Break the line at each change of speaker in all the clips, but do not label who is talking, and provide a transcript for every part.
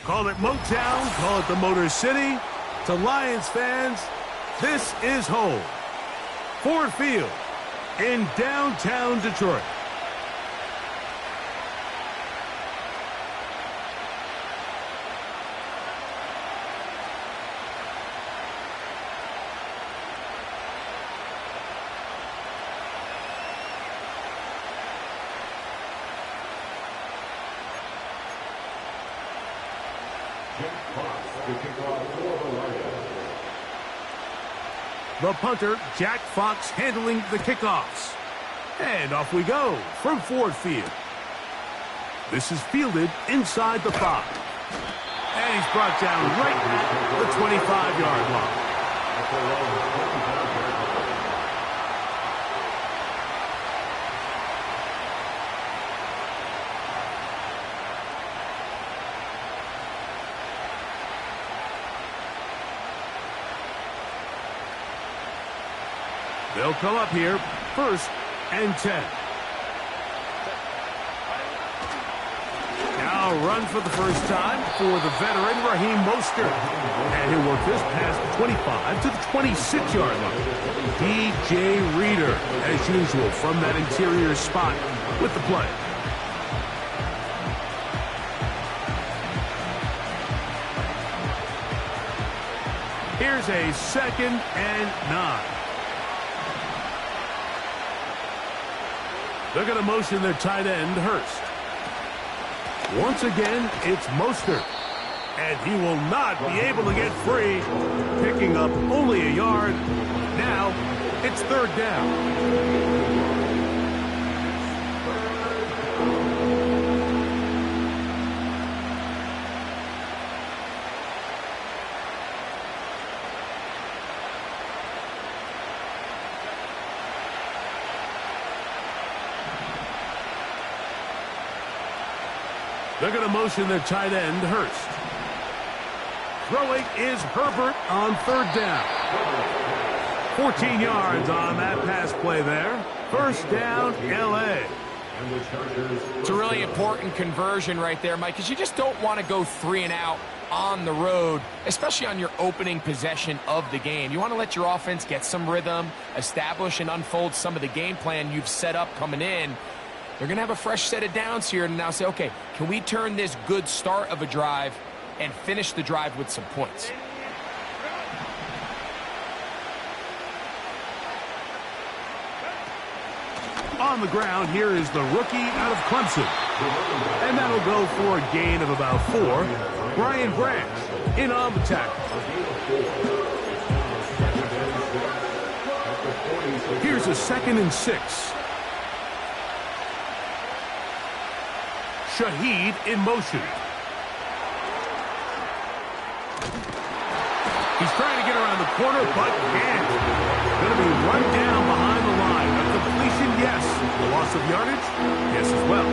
Call it Motown, call it the Motor City. To Lions fans, this is home. Ford Field in downtown Detroit. The punter, Jack Fox, handling the kickoffs. And off we go from Ford Field. This is fielded inside the 5. And he's brought down right at the 25-yard line. They'll come up here, 1st and 10. Now run for the first time for the veteran Raheem Mostert. And he'll work this past the 25 to the 26-yard line. DJ Reader, as usual, from that interior spot with the play. Here's a 2nd and 9. They're going to motion their tight end, Hurst. Once again, it's Mostert. And he will not be able to get free, picking up only a yard. Now, it's 3rd down. They're going to motion their tight end, Hurst. Throwing is Herbert on 3rd down. 14 yards on that pass play there. 1st down, L.A.
It's a really important conversion right there, Mike, because you just don't want to go 3 and out on the road, especially on your opening possession of the game. You want to let your offense get some rhythm, establish and unfold some of the game plan you've set up coming in. They're going to have a fresh set of downs here and now say, okay, can we turn this good start of a drive and finish the drive with some points?
On the ground, here is the rookie out of Clemson. And that'll go for a gain of about 4. Brian Branch in on the tackle. Here's a 2nd and 6. Shaheed in motion. He's trying to get around the corner, but can't. Going to be run down behind the line. A completion, yes. The loss of yardage, yes as well.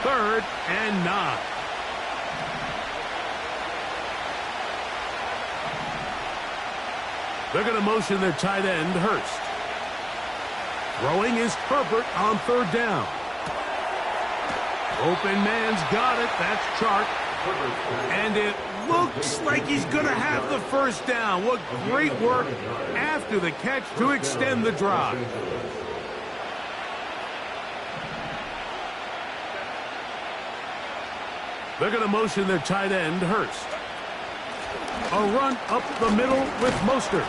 Third and 9. They're going to motion their tight end, Hurst. Throwing is Herbert on 3rd down. Open man's got it. That's Chark. And it looks like he's going to have the 1st down. What great work after the catch to extend the drive. They're going to motion their tight end, Hurst. A run up the middle with Mostert.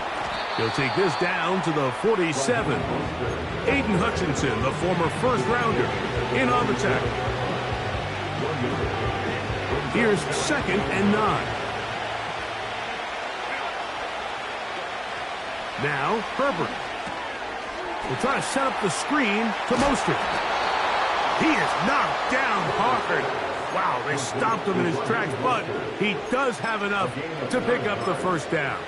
He'll take this down to the 47. Aiden Hutchinson, the former 1st-rounder, in on the tackle. Here's 2nd and 9. Now, Herbert will try to set up the screen to Mostert. He is knocked down hard. Wow, they stopped him in his tracks, but he does have enough to pick up the 1st down.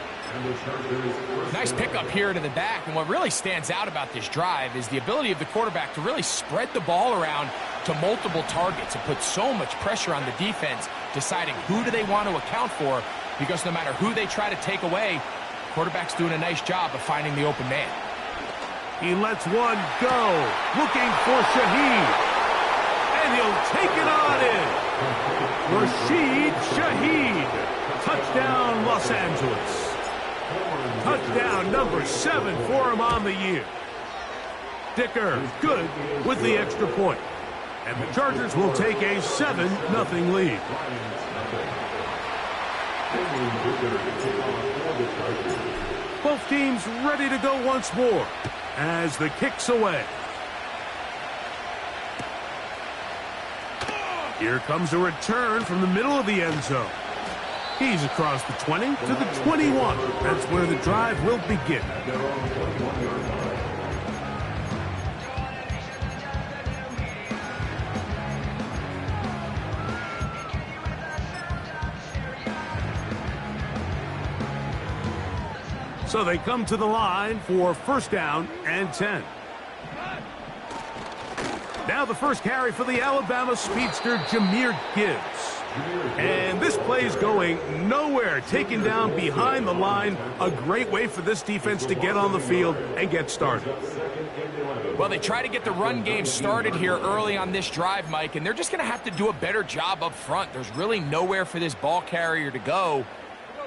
Nice pickup here to the back, and what really stands out about this drive is the ability of the quarterback to really spread the ball around to multiple targets and put so much pressure on the defense, deciding who do they want to account for because no matter who they try to take away, quarterback's doing a nice job of finding the open man.
He lets one go, looking for Shaheed. And he'll take it on in. Rashid Shaheed. Touchdown, Los Angeles. Touchdown number 7 for him on the year. Dicker, good with the extra point. And the Chargers will take a 7-0 lead. Both teams ready to go once more as the kick's away. Here comes a return from the middle of the end zone. He's across the 20 to the 21. That's where the drive will begin. So they come to the line for first down and 10. Now the first carry for the Alabama speedster, Jahmyr Gibbs. And this play's going nowhere, taken down behind the line. A great way for this defense to get on the field and get started.
Well, they try to get the run game started here early on this drive, Mike, and they're just going to have to do a better job up front. There's really nowhere for this ball carrier to go.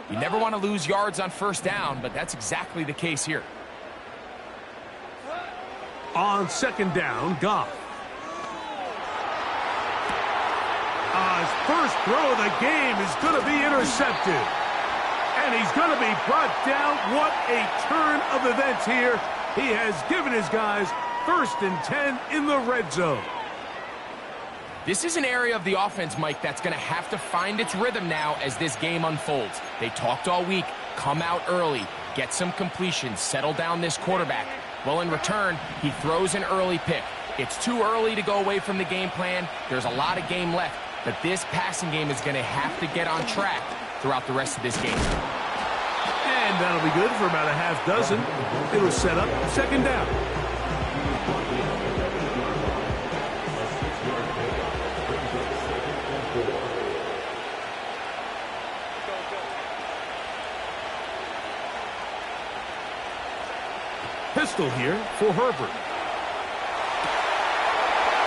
You never want to lose yards on first down, but that's exactly the case here.
On second down, Goff. His first throw of the game is going to be intercepted. And he's going to be brought down. What a turn of events here. He has given his guys 1st and 10 in the red zone.
This is an area of the offense, Mike, that's going to have to find its rhythm now as this game unfolds. They talked all week, come out early, get some completions, settle down this quarterback. Well, in return, he throws an early pick. It's too early to go away from the game plan. There's a lot of game left, but this passing game is going to have to get on track throughout the rest of this game.
And that'll be good for about a half dozen. It'll set up second down. Pistol here for Herbert.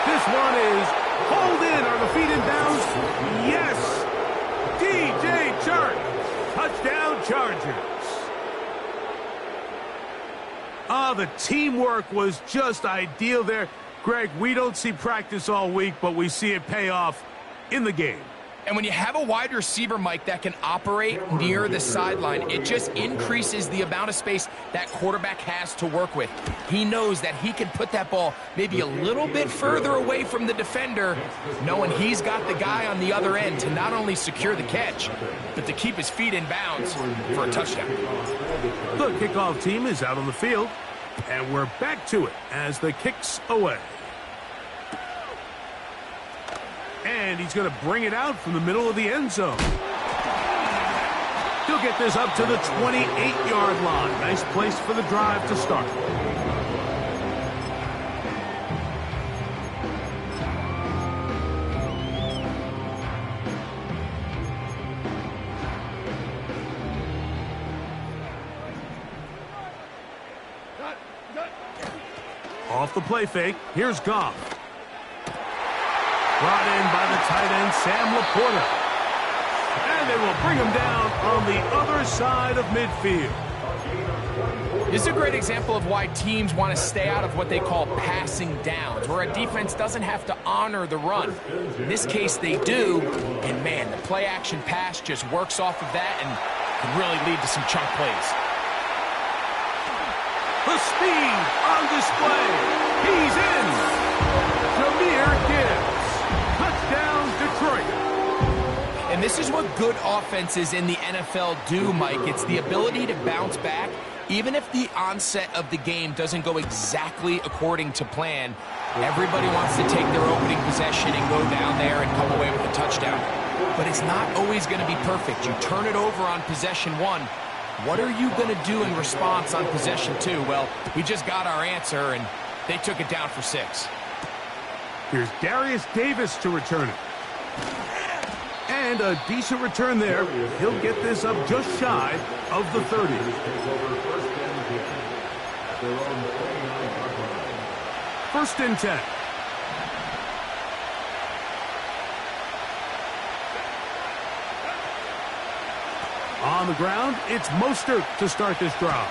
This one is hauled in. Are the feet in bounds? Yes. DJ Chark. Touchdown Chargers. The teamwork was just ideal there. Greg, we don't see practice all week, but we see it pay off in the game.
And when you have a wide receiver, Mike, that can operate near the sideline, it just increases the amount of space that quarterback has to work with. He knows that he can put that ball maybe a little bit further away from the defender, knowing he's got the guy on the other end to not only secure the catch, but to keep his feet in bounds for a touchdown.
The kickoff team is out on the field, and we're back to it as the kick's away. And he's going to bring it out from the middle of the end zone. He'll get this up to the 28-yard line. Nice place for the drive to start. Off the play fake, here's Goff. Brought in by the tight end, Sam Laporta. And they will bring him down on the other side of midfield.
This is a great example of why teams want to stay out of what they call passing downs, where a defense doesn't have to honor the run. In this case, they do. And, man, the play-action pass just works off of that and can really lead to some chunk plays.
The speed on display. He's in. Jahmyr Gibbs. Touchdown, Detroit.
And this is what good offenses in the NFL do, Mike. It's the ability to bounce back. Even if the onset of the game doesn't go exactly according to plan, everybody wants to take their opening possession and go down there and come away with a touchdown. But it's not always going to be perfect. You turn it over on possession 1. What are you going to do in response on possession 2? Well, we just got our answer, and they took it down for 6.
Here's Darius Davis to return it. And And a decent return there. He'll get this up just shy of the 30. First and 10. On the ground, it's Mostert to start this drive.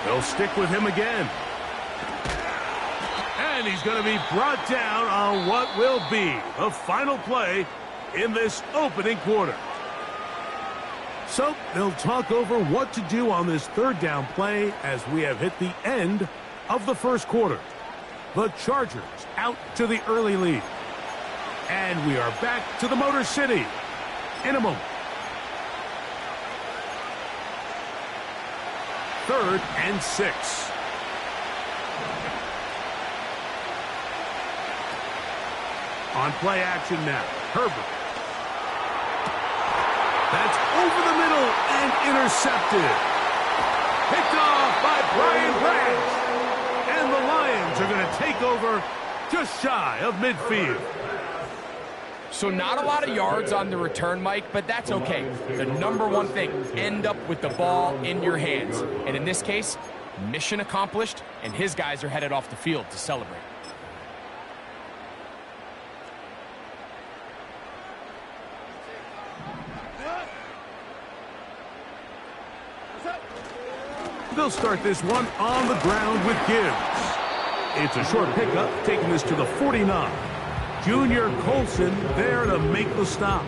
They'll stick with him again. And he's going to be brought down on what will be the final play in this opening quarter. So they'll talk over what to do on this third down play as we have hit the end of the first quarter. The Chargers out to the early lead. And we are back to the Motor City in a moment. Third and 6. On play action now, Herbert. That's over the middle and intercepted. Picked off by Brian Branch. And the Lions are going to take over just shy of midfield.
So not a lot of yards on the return, Mike, but that's okay. The number one thing, end up with the ball in your hands. And in this case, mission accomplished, and his guys are headed off the field to celebrate.
They'll start this one on the ground with Gibbs. It's a short pickup, taking this to the 49. Junior Colson there to make the stop.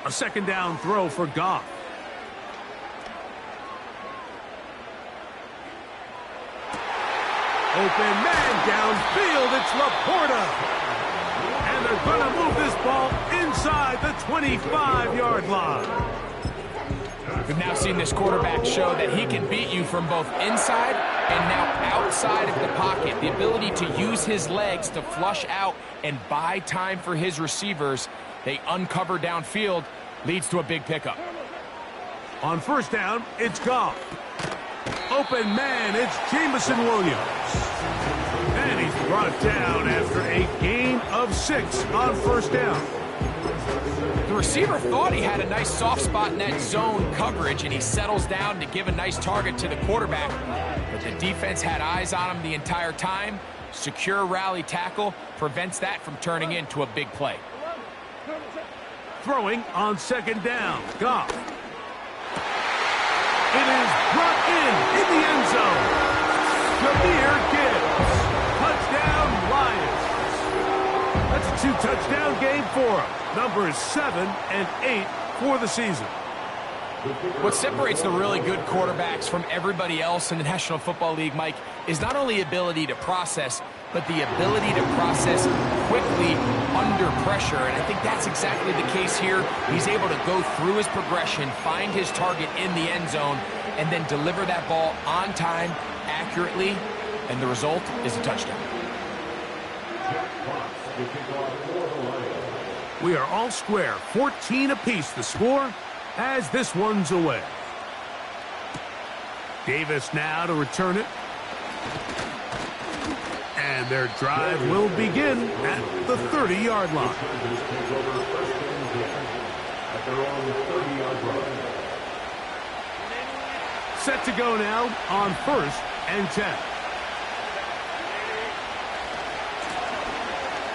A second down throw for Goff. Open man downfield, it's Laporta. And they're going to move this ball inside the 25-yard line.
We've now seen this quarterback show that he can beat you from both inside and now outside of the pocket. The ability to use his legs to flush out and buy time for his receivers. They uncover downfield, leads to a big pickup.
On first down, it's Goff. Open man, it's Jamison Williams. And he's brought down after a gain of 6 on first down.
The receiver thought he had a nice soft spot in that zone coverage, and he settles down to give a nice target to the quarterback. But the defense had eyes on him the entire time. Secure rally tackle prevents that from turning into a big play.
Throwing on second down, Goff. It is brought in the end zone. Jahmyr Gibbs. Touchdown, Lions. That's a 2-touchdown game for him. Numbers 7 and 8 for the season.
What separates the really good quarterbacks from everybody else in the National Football League, Mike, is not only ability to process, but the ability to process quickly under pressure. And I think that's exactly the case here. He's able to go through his progression, find his target in the end zone, and then deliver that ball on time, accurately, and the result is a touchdown.
We are all square, 14 apiece the score as this one's away. Davis now to return it. And their drive will begin at the 30-yard line. Set to go now on first and 10.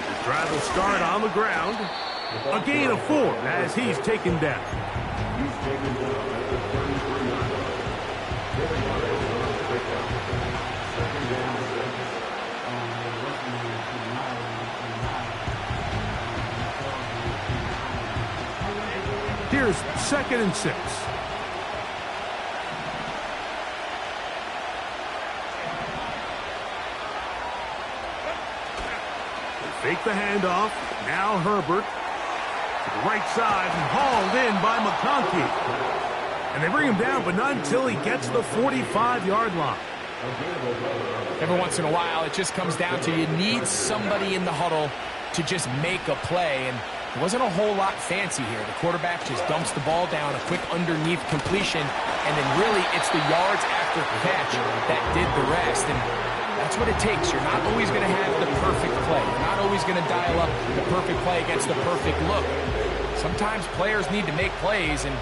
The drive will start on the ground. A gain of 4 as he's taken down. Here's second and 6. Fake the handoff. Now Herbert to the right side and hauled in by McConkey. And they bring him down, but not until he gets the 45-yard line.
Every once in a while, it just comes down to you need somebody in the huddle to just make a play. And it wasn't a whole lot fancy here. The quarterback just dumps the ball down, a quick underneath completion, and then really it's the yards after catch that did the rest. And that's what it takes. You're not always going to have the perfect play. You're not always going to dial up the perfect play against the perfect look. Sometimes players need to make plays, and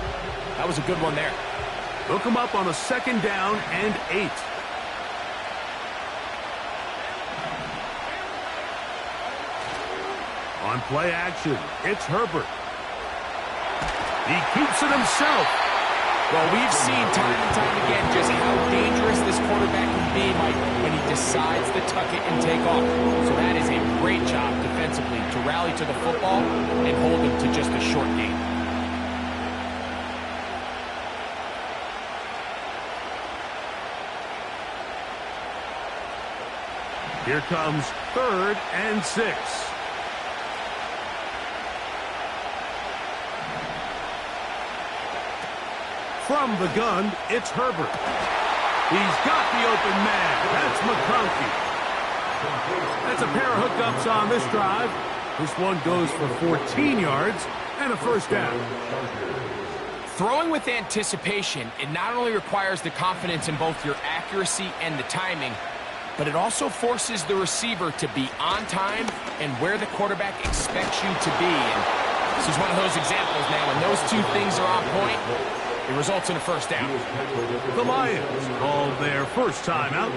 that was a good one there.
Hook him up on a 2nd down and 8. On play action, it's Herbert. He keeps it himself.
Well, we've seen time and time again just how dangerous this quarterback can be, Mike, when he decides to tuck it and take off. So that is a great job defensively to rally to the football and hold him to just a short gain.
Here comes 3rd and 6. From the gun, it's Herbert. He's got the open man. That's McConkey. That's a pair of hookups on this drive. This one goes for 14 yards and a 1st down.
Throwing with anticipation, it not only requires the confidence in both your accuracy and the timing, but it also forces the receiver to be on time and where the quarterback expects you to be. And this is one of those examples now. When those two things are on point, it results in a 1st down.
The Lions called their first timeout.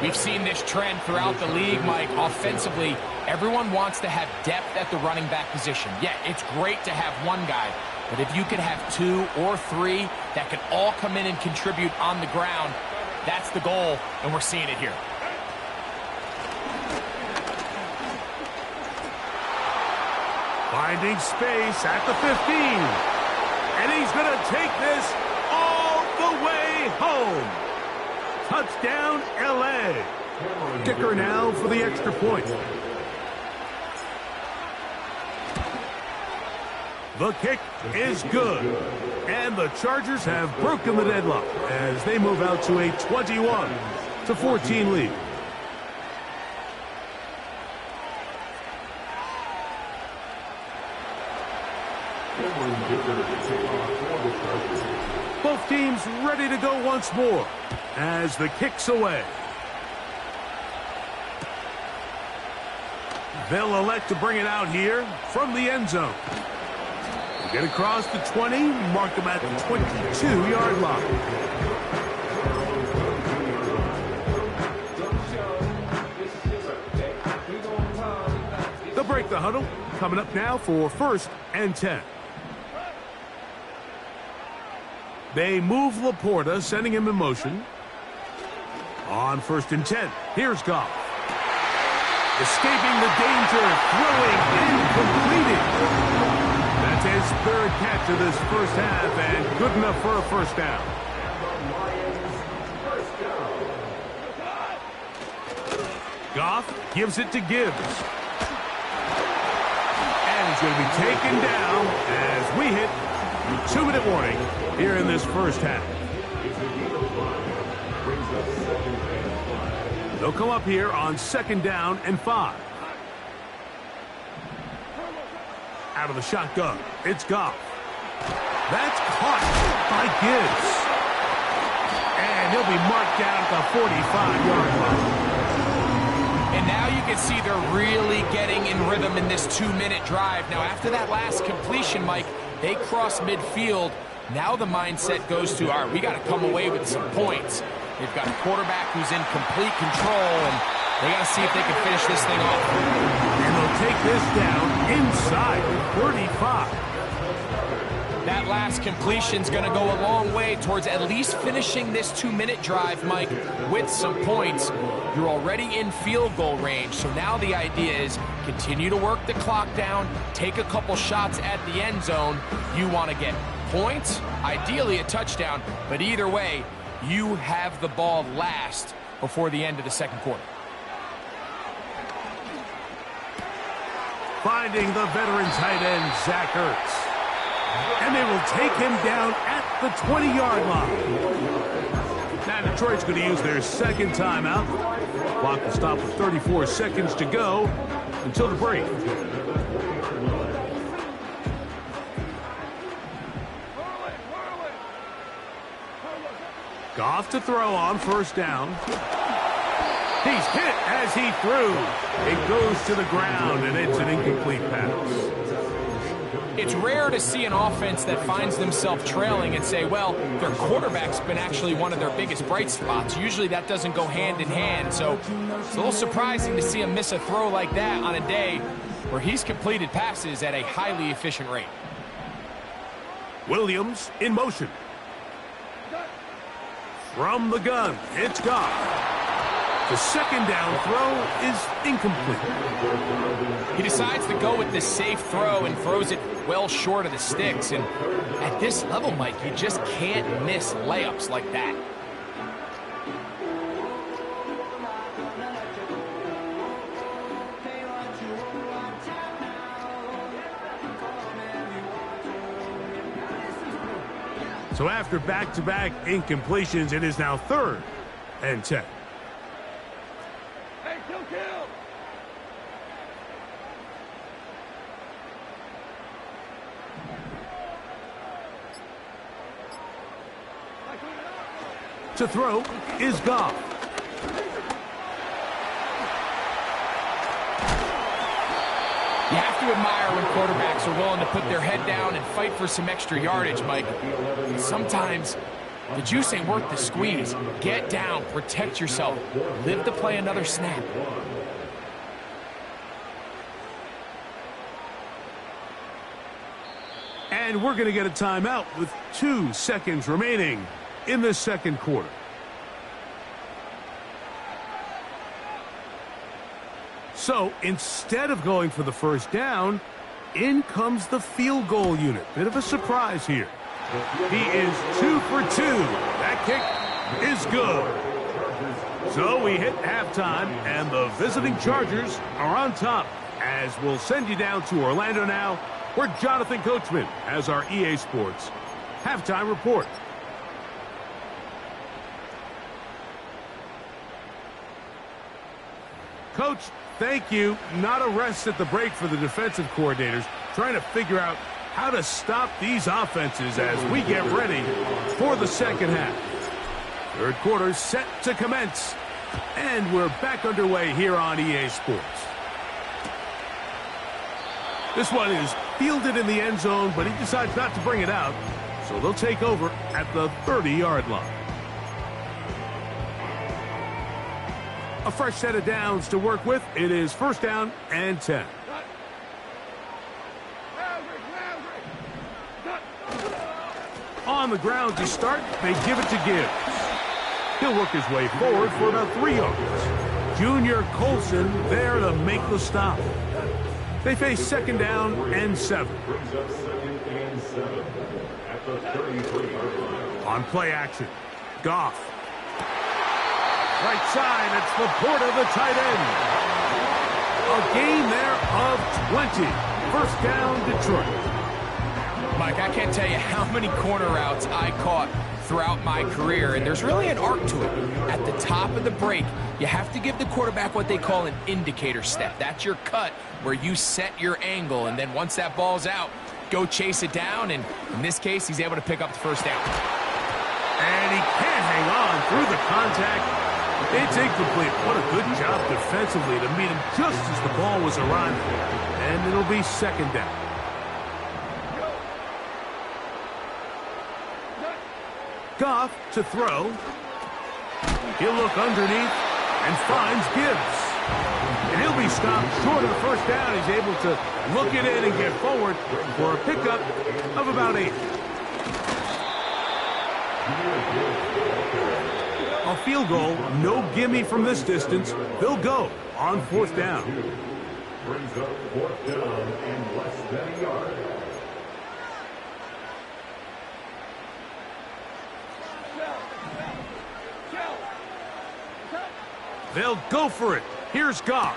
We've seen this trend throughout the league, Mike. Offensively, everyone wants to have depth at the running back position. Yeah, it's great to have one guy, but if you could have 2 or 3 that could all come in and contribute on the ground, that's the goal, and we're seeing it here.
Finding space at the 15. And he's going to take this all the way home. Touchdown, L.A. Kicker now for the extra point. The kick is good. And the Chargers have broken the deadlock as they move out to a 21-14 lead. Both teams ready to go once more as the kick's away. They'll elect to bring it out here from the end zone. Get across the 20, mark them at the 22-yard line. They'll break the huddle. Coming up now for 1st and 10. They move Laporta, sending him in motion. On 1st and 10, here's Goff. Escaping the danger, throwing and completing. That's his 3rd catch of this 1st half, and good enough for a 1st down. Goff gives it to Gibbs. And he's going to be taken down as we hit the 2-minute warning here in this 1st half. They'll come up here on 2nd down and 5. Out of the shotgun, it's Goff. That's caught by Gibbs. And he'll be marked down at the 45-yard line.
And now you can see they're really getting in rhythm in this 2-minute drive. Now, after that last completion, Mike, they cross midfield. Now the mindset goes to, all right, we got to come away with some points. They've got a quarterback who's in complete control, and they got to see if they can finish this thing off.
And they'll take this down inside the 35.
That last completion's going to go a long way towards at least finishing this 2-minute drive, Mike, with some points. You're already in field goal range, so now the idea is continue to work the clock down, take a couple shots at the end zone. You want to get points, ideally a touchdown, but either way, you have the ball last before the end of the 2nd quarter.
finding the veteran tight end, Zach Ertz. And they will take him down at the 20-yard line. Now Detroit's going to use their second timeout. Clock will stop with 34 seconds to go until the break. Goff to throw on first down. He's hit as he threw. It goes to the ground, and it's an incomplete pass.
It's rare to see an offense that finds themselves trailing and say, well, their quarterback's been actually one of their biggest bright spots. Usually that doesn't go hand in hand, so it's a little surprising to see him miss a throw like that on a day where he's completed passes at a highly efficient rate.
Williams in motion. From the gun, it's Goff. The second down throw is incomplete.
He decides to go with this safe throw and throws it well short of the sticks. And at this level, Mike, you just can't miss layups like that.
So after back-to-back incompletions, it is now 3rd and 10. To throw is Goff.
You have to admire when quarterbacks are willing to put their head down and fight for some extra yardage, Mike. Sometimes the juice ain't worth the squeeze. Get down, protect yourself, live to play another snap.
And we're going to get a timeout with 2 seconds remaining in the second quarter. So instead of going for the first down, in comes the field goal unit. Bit of a surprise here. He is 2 for 2. That kick is good. So we hit halftime, and the visiting Chargers are on top. As we'll send you down to Orlando now, where Jonathan Coachman has our EA Sports halftime report. Coach, thank you. Not a rest at the break for the defensive coordinators, trying to figure out how to stop these offenses as we get ready for the second half. Third quarter set to commence, and we're back underway here on EA Sports. This one is fielded in the end zone, but he decides not to bring it out, so they'll take over at the 30-yard line. A fresh set of downs to work with. It is first down and 10. On the ground to start, they give it to Gibbs. He'll work his way forward for about 3 yards. Junior Colson there to make the stop. They face second down and 7. On play action, Goff. Right side, it's Laporta, the tight end. A gain there of 20. First down, Detroit.
Mike, I can't tell you how many corner routes I caught throughout my career, and there's really an art to it. At the top of the break, you have to give the quarterback what they call an indicator step. That's your cut where you set your angle, and then once that ball's out, go chase it down, and in this case, he's able to pick up the first down.
And he can't hang on through the contact. It's incomplete. What a good job defensively to meet him just as the ball was arriving. And it'll be second down. Goff to throw. He'll look underneath and finds Gibbs. And he'll be stopped short of the first down. He's able to look it in and get forward for a pickup of about 8. A field goal, no gimme from this distance. They'll go on fourth down.
Brings up fourth down and less than a yard.
They'll go for it. Here's Goff.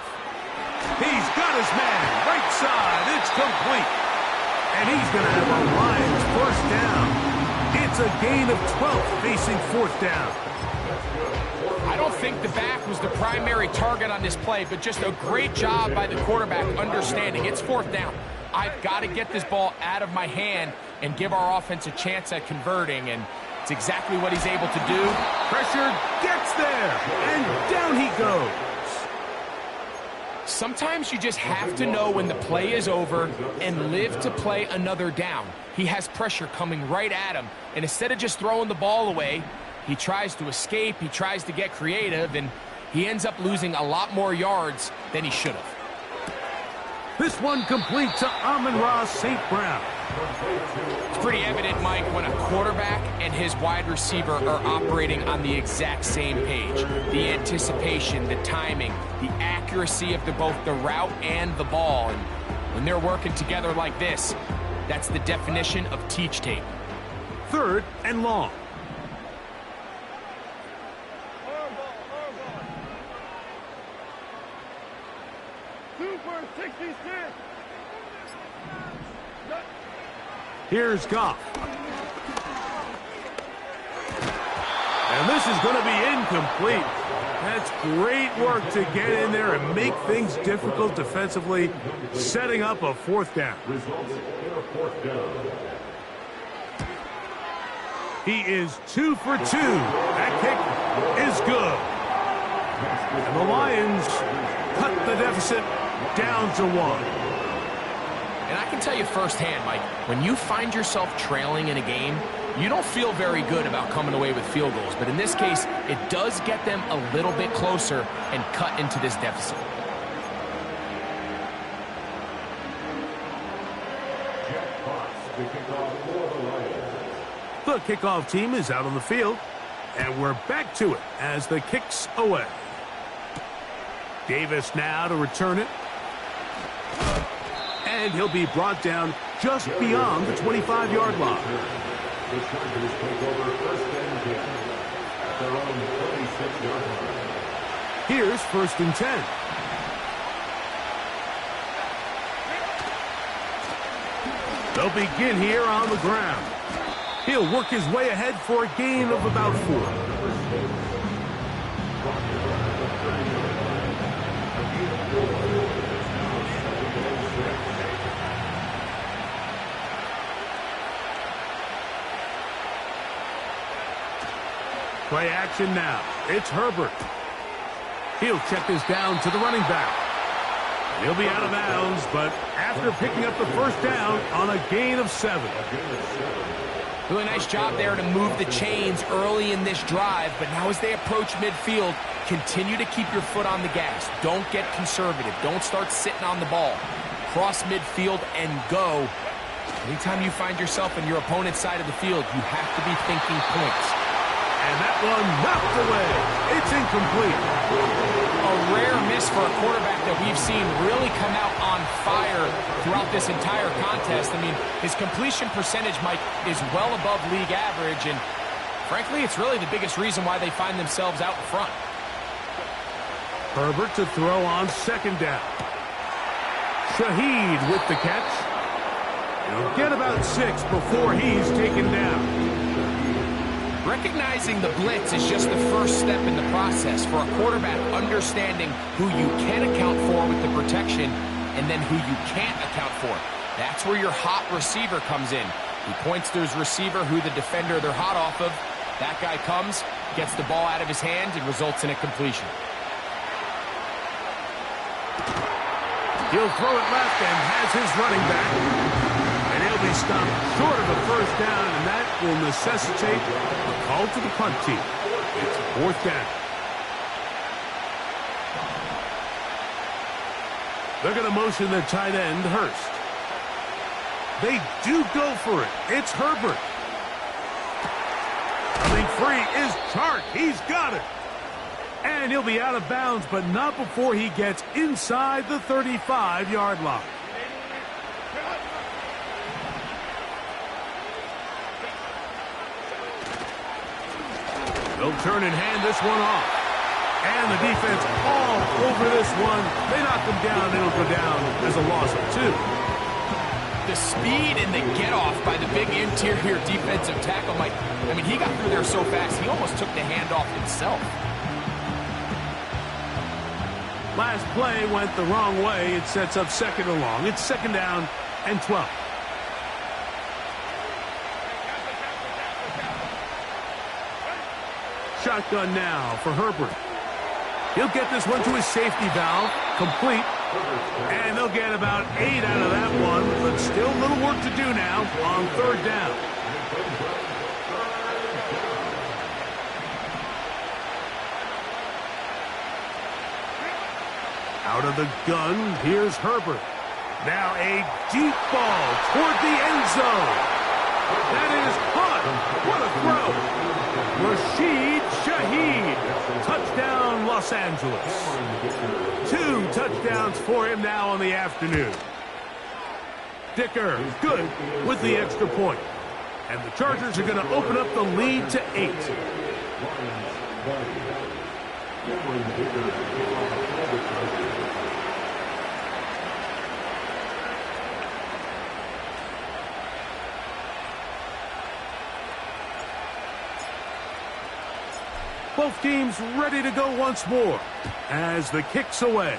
He's got his man. Right side. It's complete. And he's going to have a Lions first down. It's a gain of 12 facing fourth down.
I don't think the back was the primary target on this play, but just a great job by the quarterback understanding it's fourth down. I've got to get this ball out of my hand and give our offense a chance at converting, and it's exactly what he's able to do.
Pressure gets there, and down he goes.
Sometimes you just have to know when the play is over and live to play another down. He has pressure coming right at him, and instead of just throwing the ball away, he tries to escape, he tries to get creative, and he ends up losing a lot more yards than he should have.
This one complete to Amon-Ra St. Brown.
It's pretty evident, Mike, when a quarterback and his wide receiver are operating on the exact same page. The anticipation, the timing, the accuracy of both the route and the ball. And when they're working together like this, that's the definition of teach tape.
Third and long. Here's Goff. And this is going to be incomplete. That's great work to get in there and make things difficult defensively, setting up a fourth down. He is 2 for 2. That kick is good. And the Lions cut the deficit down to 1.
And I can tell you firsthand, Mike, when you find yourself trailing in a game, you don't feel very good about coming away with field goals. But in this case, it does get them a little bit closer and cut into this deficit.
The kickoff team is out on the field, and we're back to it as the kick's away. Davis now to return it. And he'll be brought down just beyond the 25-yard line. Here's 1st and 10. They'll begin here on the ground. He'll work his way ahead for a gain of about 4. Play action now. It's Herbert. He'll check this down to the running back. He'll be out of bounds, but after picking up the first down on a gain of 7.
Really nice job there to move the chains early in this drive, but now as they approach midfield, continue to keep your foot on the gas. Don't get conservative. Don't start sitting on the ball. Cross midfield and go. Anytime you find yourself in your opponent's side of the field, you have to be thinking points.
And that one knocked away. It's incomplete.
A rare miss for a quarterback that we've seen really come out on fire throughout this entire contest. I mean, his completion percentage, Mike, is well above league average, and frankly, it's really the biggest reason why they find themselves out in front.
Herbert to throw on 2nd down. Shaheed with the catch. He'll get about 6 before he's taken down.
Recognizing the blitz is just the first step in the process for a quarterback understanding who you can account for with the protection and then who you can't account for. That's where your hot receiver comes in. He points to his receiver who the defender they're hot off of. That guy comes, gets the ball out of his hand, and results in a completion.
He'll throw it left and has his running back. And he'll be stopped short of a first down, and that will necessitate a call to the punt team. It's 4th down. They're going to motion their tight end, Hurst. They do go for it. It's Herbert. Coming free is Chark. He's got it. And he'll be out of bounds, but not before he gets inside the 35-yard line. They'll turn and hand this one off. And the defense all over this one. They knock them down. It'll go down as a loss of 2.
The speed and the get-off by the big interior defensive tackle, Mike. I mean, he got through there so fast, he almost took the handoff himself.
Last play went the wrong way. It sets up 2nd and long. It's 2nd down and 12. Shotgun now for Herbert. He'll get this one to his safety valve, complete. And they'll get about 8 out of that one, but still a little work to do now on 3rd down. Out of the gun, here's Herbert. Now a deep ball toward the end zone. That is caught. What a throw. Rashid Shaheed. Touchdown, Los Angeles. 2 touchdowns for him now on the afternoon. Dicker, good with the extra point. And the Chargers are going to open up the lead to 8. Both teams ready to go once more as the kick's away.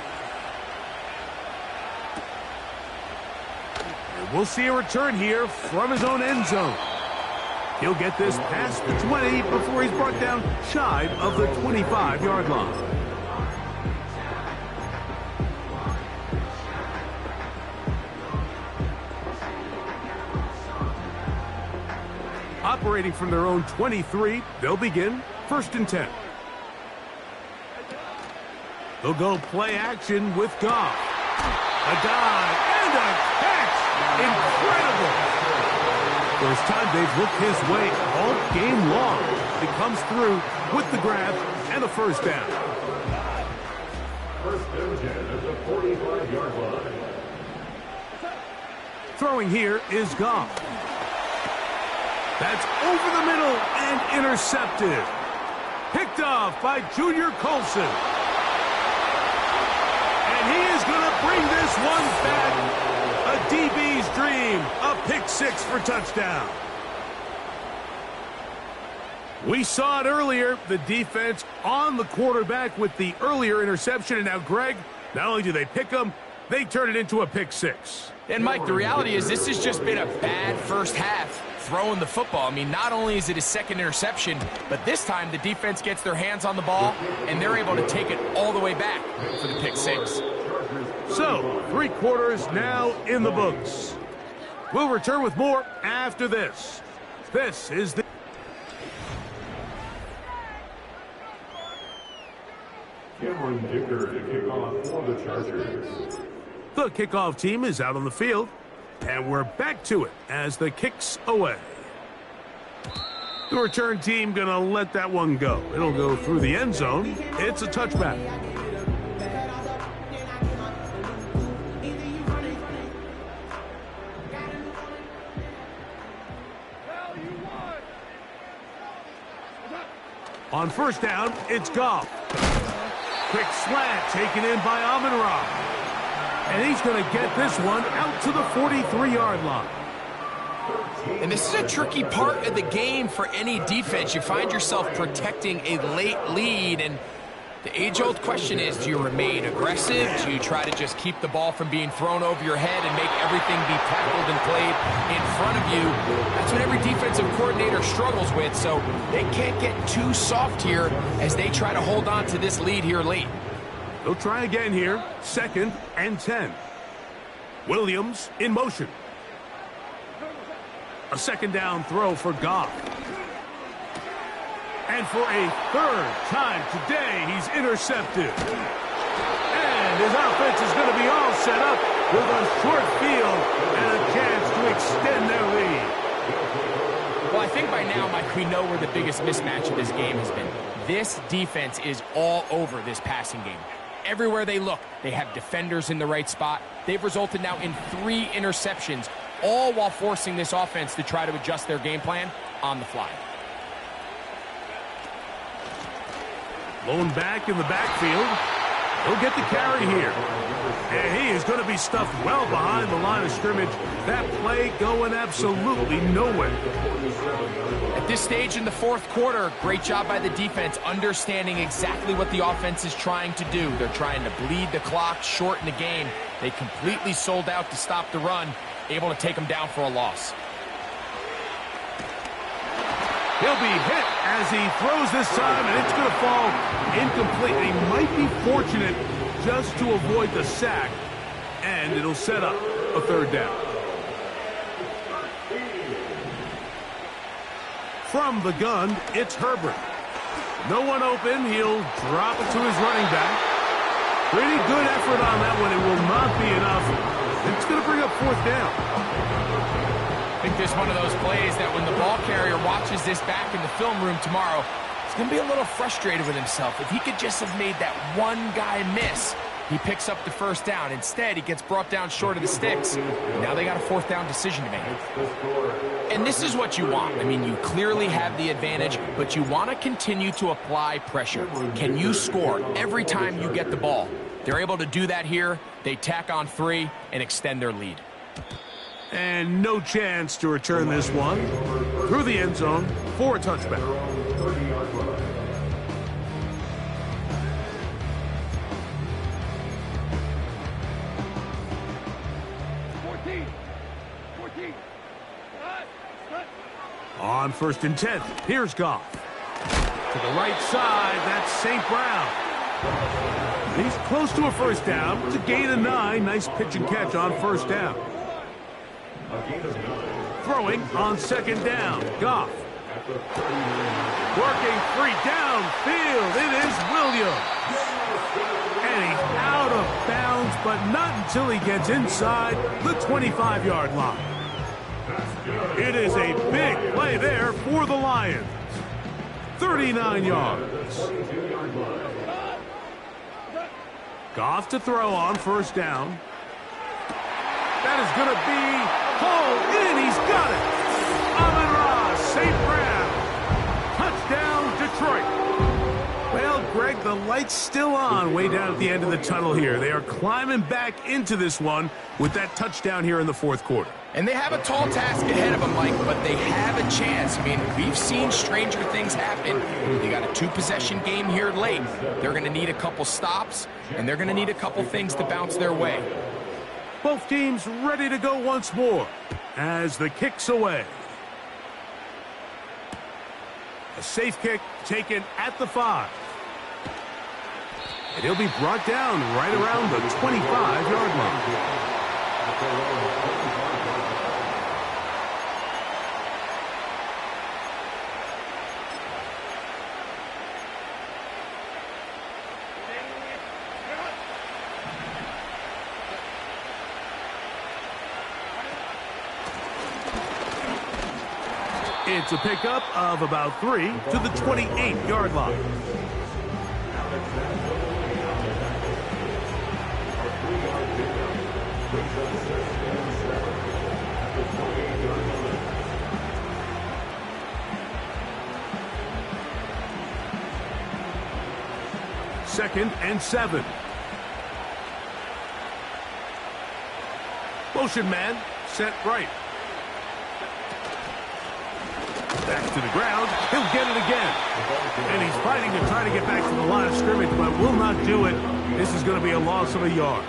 And we'll see a return here from his own end zone. He'll get this past the 20 before he's brought down shy of the 25-yard line. Operating from their own 23, they'll begin 1st and 10. They'll go play action with Goff. A dive and a catch. Incredible. First time they've looked his way all game long. He comes through with the grab and a 1st down.
1st and 10 at the 45-yard line.
Throwing here is Goff. That's over the middle and intercepted. Picked off by Junior Colson. And he is going to bring this one back. A DB's dream. A pick 6 for touchdown. We saw it earlier. The defense on the quarterback with the earlier interception. And now, Greg, not only do they pick him, they turn it into a pick 6.
And, Mike, the reality is this has just been a bad first half throwing the football. I mean, not only is it his 2nd interception, but this time the defense gets their hands on the ball, and they're able to take it all the way back for the pick 6.
So, 3 quarters now in the books. We'll return with more after this. This is the...
Cameron Dicker to kick off for the Chargers.
The kickoff team is out on the field, and we're back to it as the kick's away. The return team going to let that one go. It'll go through the end zone. It's a touchback. On 1st down, it's Goff. Quick slant taken in by Amon-Ra. And he's going to get this one out to the 43-yard line.
And this is a tricky part of the game for any defense. You find yourself protecting a late lead, and the age-old question is, do you remain aggressive? Do you try to just keep the ball from being thrown over your head and make everything be tackled and played in front of you? That's what every defensive coordinator struggles with, so they can't get too soft here as they try to hold on to this lead here late.
They'll try again here, 2nd and 10. Williams in motion. A 2nd down throw for Goff. And for a 3rd time today, he's intercepted. And his offense is going to be all set up with a short field and a chance to extend their lead.
Well, I think by now, Mike, we know where the biggest mismatch of this game has been. This defense is all over this passing game. Everywhere they look, they have defenders in the right spot. They've resulted now in 3 interceptions, all while forcing this offense to try to adjust their game plan on the fly.
Blown back in the backfield. He'll get the carry here. And he is going to be stuffed well behind the line of scrimmage. That play going absolutely nowhere.
At this stage in the fourth quarter, great job by the defense understanding exactly what the offense is trying to do. They're trying to bleed the clock, shorten the game. They completely sold out to stop the run, able to take them down for a loss.
He'll be hit as he throws this time, and it's going to fall incomplete. He might be fortunate just to avoid the sack, and it'll set up a third down. From the gun, it's Herbert. No one open. He'll drop it to his running back. Pretty good effort on that one. It will not be enough. It's going to bring up fourth down.
I think this is one of those plays that when the ball carrier watches this back in the film room tomorrow, he's going to be a little frustrated with himself. If he could just have made that one guy miss, he picks up the first down. Instead, he gets brought down short of the sticks. Now they got a fourth down decision to make. And this is what you want. I mean, you clearly have the advantage, but you want to continue to apply pressure. Can you score every time you get the ball? They're able to do that here. They tack on 3 and extend their lead.
And no chance to return this one through the end zone for a touchback. On 1st and 10, here's Goff. To the right side, that's St. Brown. He's close to a first down. It's a gain of 9. Nice pitch and catch on first down. Throwing on 2nd down, Goff. Working free downfield, it is Williams. And he's out of bounds, but not until he gets inside the 25-yard line. It is a big play there for the Lions. 39 yards. Goff to throw on first down. That is going to be hauled in. He's got it. Amon-Ra, St. Brown. Touchdown, Detroit. Well, Greg, the light's still on way down at the end of the tunnel here. They are climbing back into this one with that touchdown here in the fourth quarter.
And they have a tall task ahead of them, Mike, but they have a chance. I mean, we've seen stranger things happen. They got a 2-possession game here late. They're going to need a couple stops, and they're going to need a couple things to bounce their way.
Both teams ready to go once more as the kick's away. A safe kick taken at the 5. And he'll be brought down right around the 25-yard line. It's a pickup of about 3 to the 28-yard line. Second and 7. Motion man, set right. Back to the ground. He'll get it again. And he's fighting to try to get back to the line of scrimmage, but will not do it. This is going to be a loss of a yard.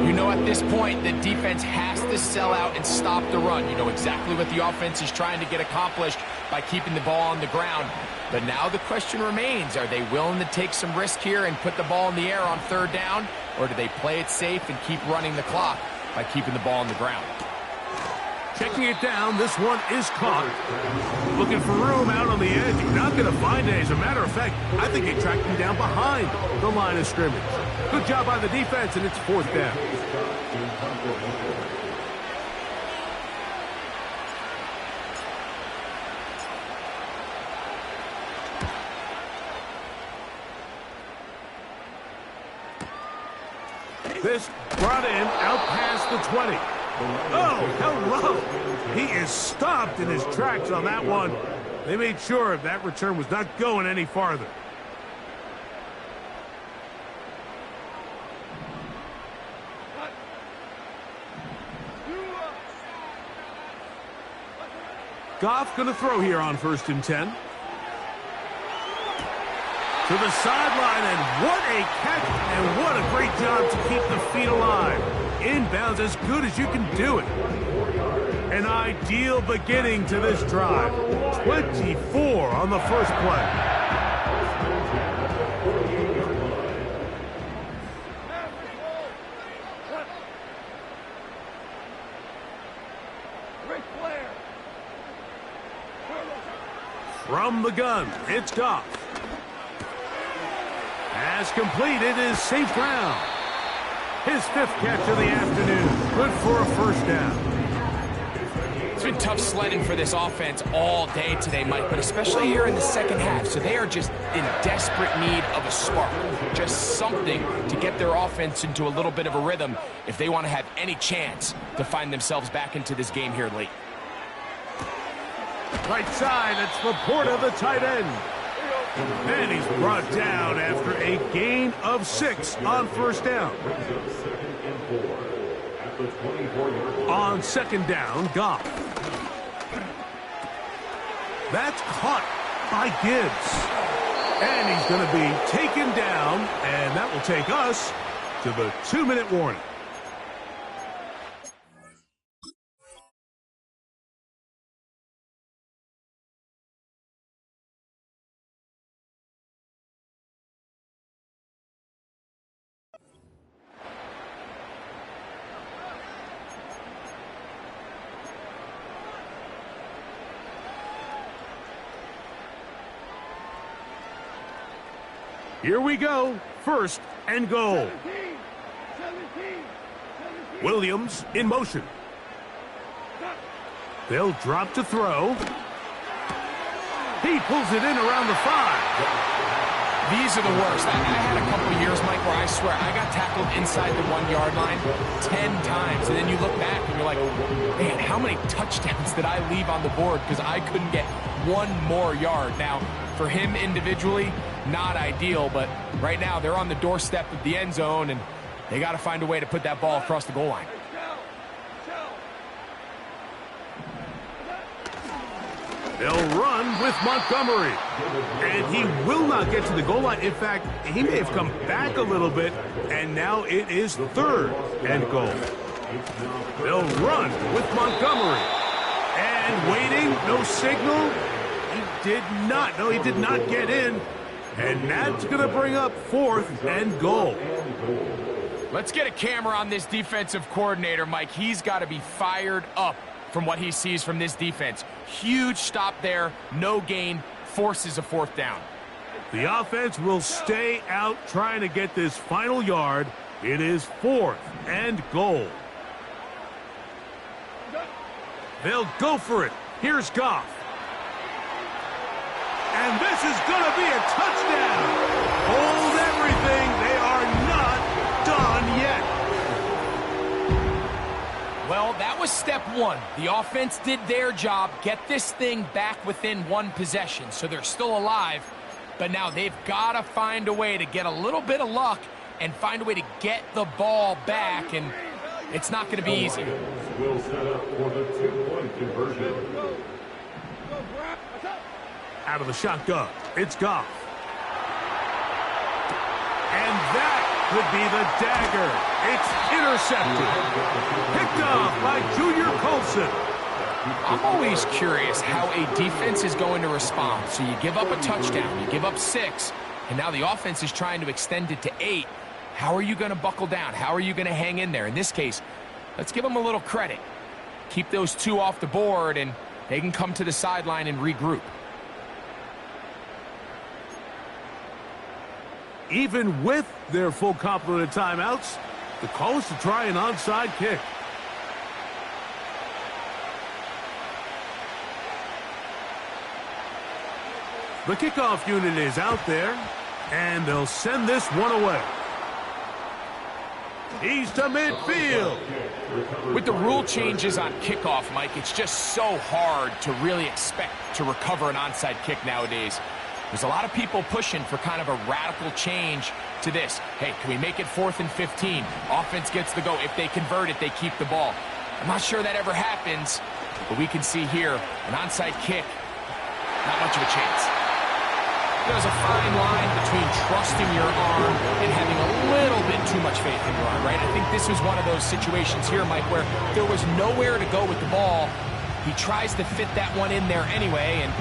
You know, at this point, the defense has to sell out and stop the run. You know exactly what the offense is trying to get accomplished by keeping the ball on the ground. But now the question remains, are they willing to take some risk here and put the ball in the air on 3rd down? Or do they play it safe and keep running the clock by keeping the ball on the ground?
Checking it down, this one is caught. Looking for room out on the edge. You're not going to find it. As a matter of fact, I think they tracked him down behind the line of scrimmage. Good job by the defense, and it's 4th down. This brought in out past the 20. Oh, hello. He is stopped in his tracks on that one. They made sure that return was not going any farther. Goff going to throw here on 1st and 10. To the sideline, and what a catch, and what a great job to keep the feet alive. Inbounds as good as you can do it. An ideal beginning to this drive. 24 on the first play. From the gun, it's Goff. Pass completed is safe ground. His 5th catch of the afternoon. Good for a first down.
It's been tough sledding for this offense all day today, Mike, but especially here in the second half. So they are just in desperate need of a spark. Just something to get their offense into a little bit of a rhythm if they want to have any chance to find themselves back into this game here late.
Right side, it's Laporta, the tight end. And he's brought down after a gain of 6 on first down. On 2nd down, Goff. That's caught by Gibbs. And he's going to be taken down, and that will take us to the 2-minute warning. Here we go. 1st and goal. Williams in motion. They'll drop to throw. He pulls it in around the 5.
These are the worst. I had a couple of years, Mike, where I swear I got tackled inside the 1-yard line 10 times. And then you look back and you're like, man, how many touchdowns did I leave on the board because I couldn't get one more yard? Now, for him individually, not ideal, but right now they're on the doorstep of the end zone, and they got to find a way to put that ball across the goal line.
They'll run with Montgomery. And he will not get to the goal line. In fact, he may have come back a little bit, and now it is 3rd and goal. They'll run with Montgomery. And waiting, no signal. He did not get in. And that's going to bring up 4th and goal.
Let's get a camera on this defensive coordinator, Mike. He's got to be fired up from what he sees from this defense. Huge stop there, no gain, forces a 4th down.
The offense will stay out trying to get this final yard. It is 4th and goal. They'll go for it. Here's Goff. And this is going to be a touchdown. Hold everything. They are not done yet.
Well, that was step 1. The offense did their job, get this thing back within 1 possession, so they're still alive. But now they've got to find a way to get a little bit of luck and find a way to get the ball back, and it's not going to be easy.
Will set up for the 2-point conversion.
Out of the shotgun, it's Goff. And that could be the dagger. It's intercepted. Picked off by Junior Colson.
I'm always curious how a defense is going to respond. So you give up a touchdown, you give up 6, and now the offense is trying to extend it to 8. How are you going to buckle down? How are you going to hang in there? In this case, let's give them a little credit. Keep those 2 off the board, and they can come to the sideline and regroup.
Even with their full complement of timeouts, the call is to try an onside kick. The kickoff unit is out there, and they'll send this one away. He's to midfield.
With the rule changes on kickoff, Mike, it's just so hard to really expect to recover an onside kick nowadays. There's a lot of people pushing for kind of a radical change to this. Hey, can we make it 4th and 15? Offense gets the go. If they convert it, they keep the ball. I'm not sure that ever happens, But we can see here, an onside kick, not much of a chance. There's a fine line between trusting your arm and having a little bit too much faith in your arm, right? I think this was one of those situations here, Mike, where there was nowhere to go with the ball. He tries to fit that one in there anyway, and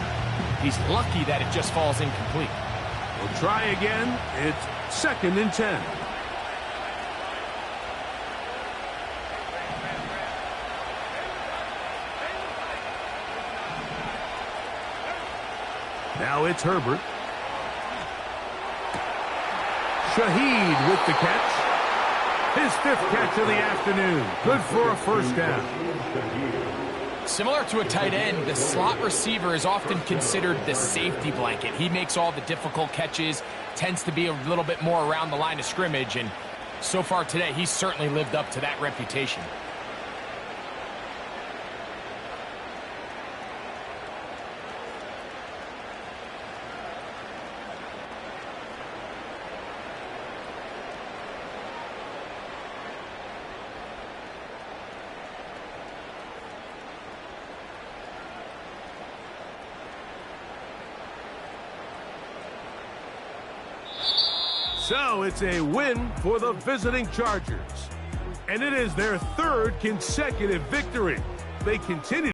he's lucky that it just falls incomplete.
We'll try again. It's 2nd and 10. Now it's Herbert. Shaheed with the catch. His 5th catch of the afternoon. Good for a first down.
Similar to a tight end, the slot receiver is often considered the safety blanket. He makes all the difficult catches, tends to be a little bit more around the line of scrimmage, and so far today, he's certainly lived up to that reputation.
So it's a win for the visiting Chargers. And it is their 3rd consecutive victory. They continue